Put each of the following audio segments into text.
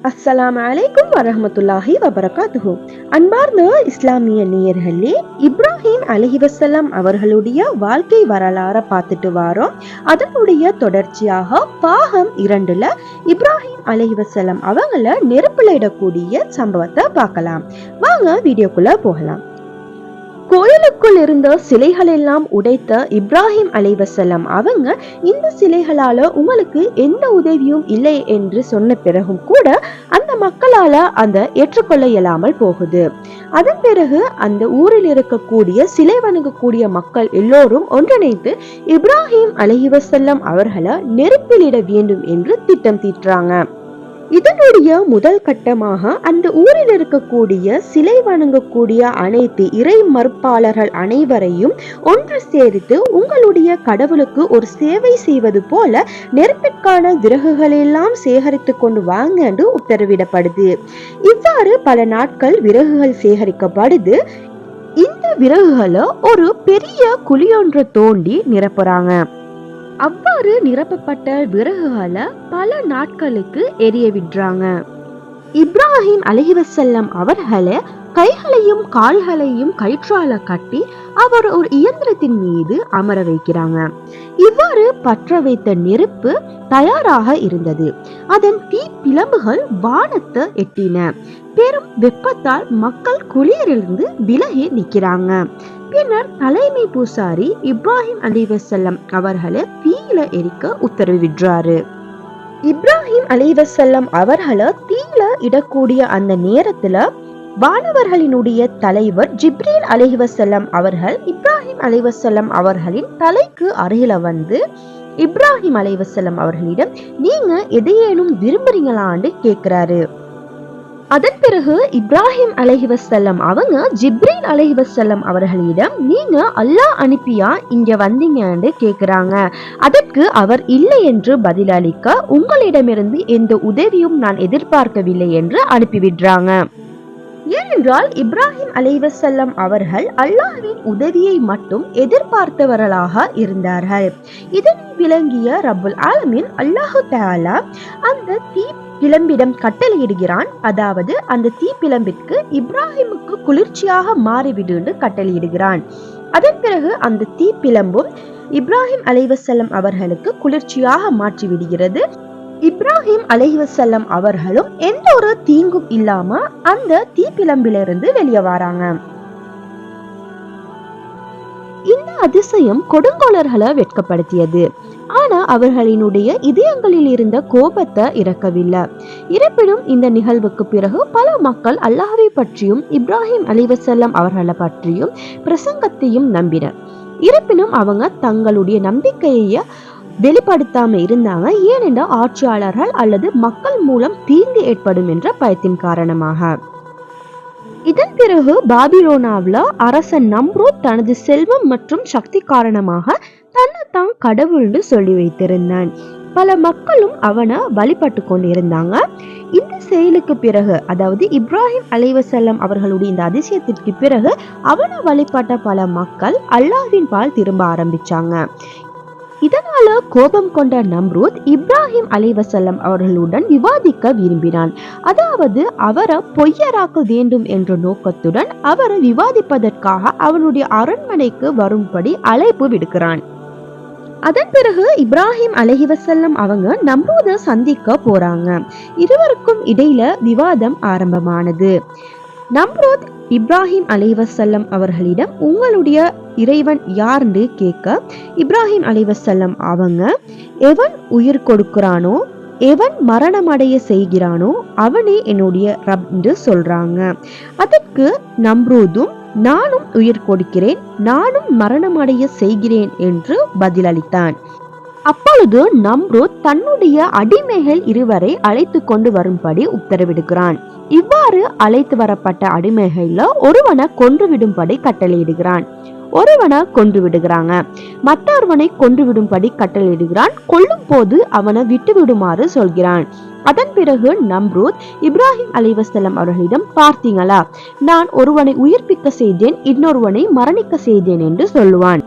அஸ்ஸலாமு அலைக்கும் வரஹ்மத்துல்லாஹி வபரகாத்துஹு. அன்பார்ந்த இஸ்லாமிய நேயர்களே, இப்ராஹிம் அலைஹிவஸல்லம் அவர்களுடைய வாழ்க்கை வரலாறை பார்த்துட்டு வாரோம். அதனுடைய தொடர்ச்சியாக பாகம் 2ல இப்ராஹிம் அலைஹிவஸல்லம் அவங்கள நெருப்புல இடக்கூடிய சம்பவத்தை பார்க்கலாம். வாங்க வீடியோக்குள்ள போகலாம். கோயிலுக்குள் இருந்த சிலைகள் எல்லாம் உடைத்த இப்ராஹிம் அலைஹிவஸல்லம் அவங்க இந்த சிலைகளால உங்களுக்கு எந்த உதவியும் இல்லை என்று சொன்ன பிறகும் கூட அந்த மக்களால அந்த ஏற்றுக்கொள்ள இயலாமல் போகுது. அதன் பிறகு அந்த ஊரில் இருக்கக்கூடிய சிலை வணங்கக்கூடிய மக்கள் எல்லோரும் ஒன்றிணைந்து இப்ராஹிம் அலைஹிவஸல்லம் அவர்களை நெருப்பிலிட வேண்டும் என்று திட்டம் தீட்டுறாங்க. இதனுடைய முதல் கட்டமாக அந்த ஊரில் இருக்கக்கூடிய சிலை வணங்கக்கூடிய அனைத்து இறை மறுப்பாளர்கள் அனைவரையும் ஒன்று சேர்த்து உங்களுடைய கடவுளுக்கு ஒரு சேவை செய்வது போல நெருப்பிற்கான விறகுகளெல்லாம் சேகரித்து கொண்டு வாங்க என்று உத்தரவிடப்படுது. இவ்வாறு பல நாட்கள் விறகுகள் சேகரிக்கப்படுது. இந்த விறகுகளை ஒரு பெரிய குழியொன்று தோண்டி நிரப்புறாங்க. அவ்வாறு நிரப்பப்பட்ட விறகுகளை பல நாட்களுக்கு எரிய விடுறாங்க. இப்ராஹிம் அலைஹிவஸல்லம் அவர்களை கைகளையும் கால்களையும் கயிற்றால கட்டி அவர் ஒரு இயந்திரத்தின் மீது அமர வைக்கிறாங்க. இவ்வாறு பற்ற வைத்த நெருப்பு தயாராக இருந்தது. அதன் தீ பிளம்புகள் வானத்தை எட்டின. பெரும் வெப்பத்தால் மக்கள் குளிரிலிருந்து விலகி நிற்கிறாங்க. பின்னர் தலைமை பூசாரி இப்ராஹிம் அலைஹிவஸல்லம் அவர்களை தீயில எரிக்க உத்தரவிடுறாரு. இப்ராஹிம் அலைஹிவஸல்லம் அவர்களை தீயில இடக்கூடிய அந்த நேரத்துல வானவர்களினுடைய தலைவர் ஜிப்ரீல் அலைஹிவஸல்லம் அவர்கள் இப்ராஹிம் அலைஹிவஸல்லம் அவர்களின் தலைக்கு அருகில வந்து இப்ராஹிம் அலைஹிவஸல்லம் அவர்களிடம் நீங்க எதையேனும் விரும்புறீங்களான்னு கேட்கிறாரு. அதன் பிறகு இப்ராஹிம் அலைஹிவஸல்லம் அவங்க ஜிப்ரீல் அலைஹிவஸல்லம் அவர்களிடம் நீங்க அல்லாஹ் அனுப்பியா இங்க வந்தீங்கன்னு கேக்குறாங்க. அதற்கு அவர் இல்லை என்று பதிலளிக்க உங்களிடமிருந்து எந்த உதவியும் நான் எதிர்பார்க்கவில்லை என்று அனுப்பிவிடுறாங்க. ஏனென்றால் இப்ராஹிம் அலைஹிவஸல்லம் அவர்கள் அல்லாஹ்வின் உதவியை மட்டும் எதிர்பார்த்தவர்களாக இருந்தார்கள். இதனை விளங்கிய ரப்புல் ஆலமீன் அல்லாஹு தஆலா அந்த தீ பிளம்பிடம் கட்டளையிடுகிறான். அதாவது அந்த தீ பிளம்பிற்கு இப்ராஹிமுக்கு குளிர்ச்சியாக மாறிவிடு கட்டளையிடுகிறான். அதன் பிறகு அந்த தீ பிளம்பும் இப்ராஹிம் அலைஹிவஸல்லம் அவர்களுக்கு குளிர்ச்சியாக மாற்றிவிடுகிறது. இப்ராஹிம் அலைஹிவஸல்லம் அவர்களும் எந்த ஒரு தீங்கும் இல்லாம அந்த தீ பிளம்பிலிருந்து வெளியே வராங்க. இந்த அதிசயம் கொடுங்கோலர்களை வெட்கப்படுத்தியது. ஆனா அவர்களினுடைய இதயங்களில் இருந்த கோபத்தை இறக்கவில்லை. இருப்பினும் இந்த நிகழ்வுக்கு பிறகு பல மக்கள் அல்லாஹ்வை பற்றியும் இப்ராஹிம் அலைஹிவஸல்லம் அவர்களை பற்றியும் பிரசங்கத்தையும் நம்பினர். இருப்பினும் அவங்க தங்களுடைய நம்பிக்கையை வெளிப்படுத்தாம இருந்தாங்க. ஏனென்றால் ஆட்சியாளர்கள் அல்லது மக்கள் மூலம் தீங்கு ஏற்படும் என்ற பயத்தின் காரணமாக. இதன் பிறகு பாபிலோனாவில அரசன் நம்ரூத் தனது செல்வம் மற்றும் சக்தி காரணமாக தன்னைத்தான் கடவுள்னு சொல்லி வைத்திருந்தான். பல மக்களும் அவனை வழிபட்டு கொண்டிருந்தாங்க. இந்த செயலுக்கு பிறகு, அதாவது இப்ராஹிம் அலைஹிவஸல்லம் அவர்களுடைய இந்த அதிசயத்திற்கு பிறகு அவனை வழிபட்ட பல மக்கள் அல்லாஹ்வின் பால் திரும்ப ஆரம்பிச்சாங்க. இதனால கோபம் கொண்ட நம்ரூத் இப்ராஹிம் அலைஹிவஸல்லம் அவர்களுடன் விவாதிக்க விரும்பினான். அதாவது அவரை பொய்யராக்க வேண்டும் என்ற நோக்கத்துடன் அவரை விவாதிப்பதற்காக அவனுடைய அரண்மனைக்கு வரும்படி அழைப்பு விடுக்கிறான். அதன் பிறகு இப்ராஹிம் அலைஹிவஸல்லம் அவங்க நம்ரூதை சந்திக்க போறாங்க. இருவருக்கும் இடையில விவாதம் ஆரம்பமானது. நம்ரூத் இப்ராஹிம் அலைஹிவஸல்லம் அவர்களிடம் உங்களுடைய இறைவன் யார்னு கேட்க இப்ராஹிம் அலைஹிவஸல்லம் அவங்க எவன் உயிர் கொடுக்கிறானோ எவன் மரணமடைய செய்கிறானோ அவனே என்னுடைய ரப் என்று சொல்றாங்க. அதற்கு நம்ரூதும் நானும் உயிர் கொடுக்கிறேன், நானும் மரணமடைய செய்கிறேன் என்று பதிலளித்தான். அப்பொழுது நம்ரூத் தன்னுடைய அடிமைகள் இருவரை அழைத்து கொண்டு வரும்படி உத்தரவிடுகிறான். இவ்வாறு அழைத்து வரப்பட்ட அடிமைகள்ல ஒருவனை கொன்றுவிடும்படி கட்டளையிடுகிறான். ஒருவனை கொன்று விடுகிறாங்க, மற்றொருவனை கொன்று விடும்படி கட்டளையிடுகிறான். கொல்லும் போது அவனை விட்டு விடுமாறு சொல்கிறான். அதன் பிறகு நம்ரூத் இப்ராஹிம் அலைஹிவஸல்லம் அவர்களிடம் பார்த்தீங்களா, நான் ஒருவனை உயிர்ப்பிக்க செய்தேன், இன்னொருவனை மரணிக்க செய்தேன் என்று சொல்லுவான்.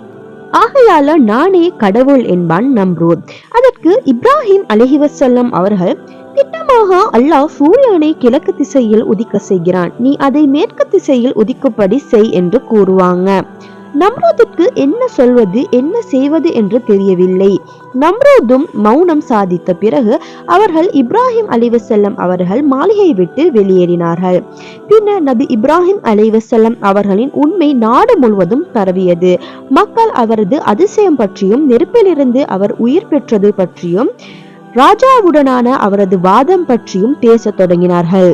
ஆகையால நானே கடவுள் என்பான் நம்ரூத். அதற்கு இப்ராஹிம் அலைஹிவஸல்லம் அவர்கள், திட்டமாக அல்லாஹ் சூரியனை கிழக்கு திசையில் உதிக்க செய்கிறான், நீ அதை மேற்கு திசையில் உதிக்கும்படி செய் என்று கூறுவாங்க. நம்ரூதுக்கு என்ன சொல்வது என்ன செய்வது என்று தெரியவில்லை. நம்ரூதும் மௌனம் சாதித்த பிறகு அவர்கள் இப்ராஹிம் அலைஹிவஸல்லம் அவர்கள் மாளிகை விட்டு வெளியேறினார்கள். பின்னர் நபி இப்ராஹிம் அலைஹிவஸல்லம் அவர்களின் உண்மை நாடு முழுவதும் பரவியது. மக்கள் அவரது அதிசயம் பற்றியும் நெருப்பிலிருந்து அவர் உயிர் பெற்றது பற்றியும் ராஜாவுடனான அவரது வாதம் பற்றியும் பேசத் தொடங்கினார்கள்.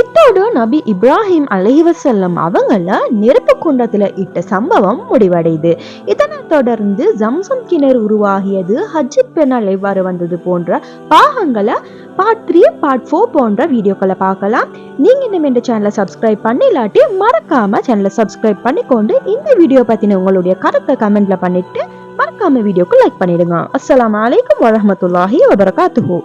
இத்தோடு நபி இப்ராஹிம் அலைஹிவஸல்லம் அவங்கள நெருப்பு குண்டத்துல இட்ட சம்பவம் முடிவடைது. இதனைத் தொடர்ந்து ஜம்சம் கிணறு உருவாகியது, ஹஜ் பெண்ணால் எவ்வாறு வந்தது போன்ற பாகங்களை பார்ட் 3 பார்ட் 4 போன்ற வீடியோக்களை பார்க்கலாம். நீங்க இன்னும் இந்த சேனலை சப்ஸ்கிரைப் பண்ணிலாட்டி மறக்காம சேனலை சப்ஸ்கிரைப் பண்ணிக்கொண்டு இந்த வீடியோ பத்தின உங்களுடைய கருத்தை கமெண்ட்ல பண்ணிட்டு மறக்காம வீடியோக்கு லைக் பண்ணிடுங்க. அஸ்ஸலாமு அலைக்கும் வரஹ்மத்துல்லாஹி வபரகாத்துஹு.